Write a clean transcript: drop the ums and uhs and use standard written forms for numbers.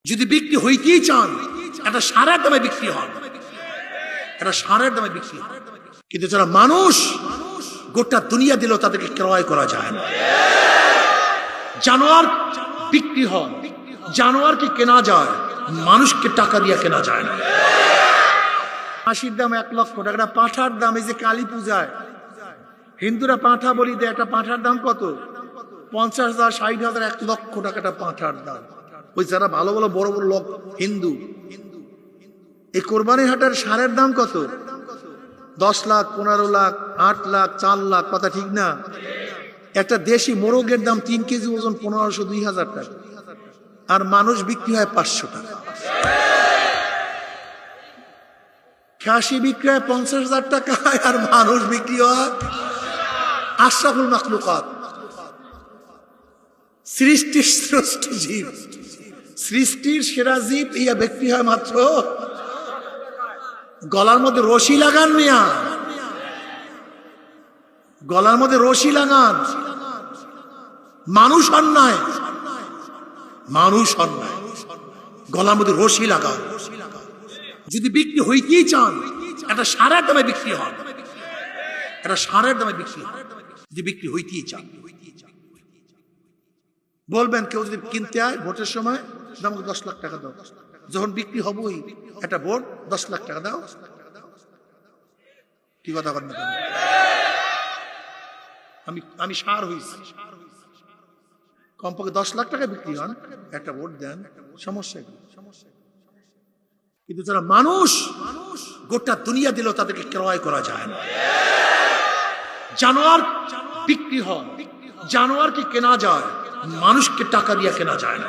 যদি বিক্রি হইতেই চান একটা সারের দামে বিক্রি হন, একটা সারের দামে বিক্রি হন। কিন্তু যারা মানুষ গোটা দুনিয়া দিল তাদেরকে ক্রয় করা যায় না। জানোয়ার বিক্রি হয়, জানোয়ারকে কেনা যায়, মানুষকে টাকা দিয়ে কেনা যায় না। হাসির দাম 1 লক্ষ টাকা, পাঁঠার দাম এই যে কালী পূজায় হিন্দুরা পাঁঠা বলি দেয়, একটা পাঁঠার দাম কত? 50,000, 60,000, 1 লক্ষ টাকাটা পাঁঠার দাম। ওই যারা ভালো ভালো বড় বড় লোক হিন্দু, এই কোরবানি হাটের সারের দাম কত? 10 লাখ, 15 লাখ, 8 লাখ, 4 লাখ, কথা ঠিক না? একটা দেশি মোরগের দাম 3 কেজি ওজন 1500, 2000 টাকা, আর মানুষ বিক্রি হয় 500 টাকা। খাসি বিক্রি হয় 50,000 টাকায়, আর মানুষ বিক্রি হয় আশরাফুল মাখলুকাত, সৃষ্টির শ্রেষ্ঠ জীব, সৃষ্টির সেরা জীব, ইয়া বিক্রি হয় মাত্র। গলার মধ্যে রশি লাগান মিয়া, গলার মধ্যে রশি লাগান। মানুষ অন্যায়, মানুষ অন্যায়, গলার মধ্যে রশি লাগান। যদি বিক্রি হইতেই চান একটা সারের দামে বিক্রি হন, একটা সারের দামে বিক্রি হন। যদি বিক্রি হইতেই চান, বলবেন কেউ যদি কিনতে হয় ভোটের সময় আমাকে 10 লাখ টাকা দাও, যখন বিক্রি হবই একটা ভোট 10 লাখ টাকা দাও। কি কথা বলেন? আমি সার হইছি, কমপক্ষে 10 লাখ টাকা বিক্রি হন, একটা ভোট দেন, সমস্যা কি? কিন্তু যারা মানুষ গোটা দুনিয়া দিল তাদেরকে ক্রয় করা যায় না। জানোয়ার বিক্রি হয়, জানোয়ারকে কেনা যায়, মানুষকে টাকা দিয়ে কেনা যায় না।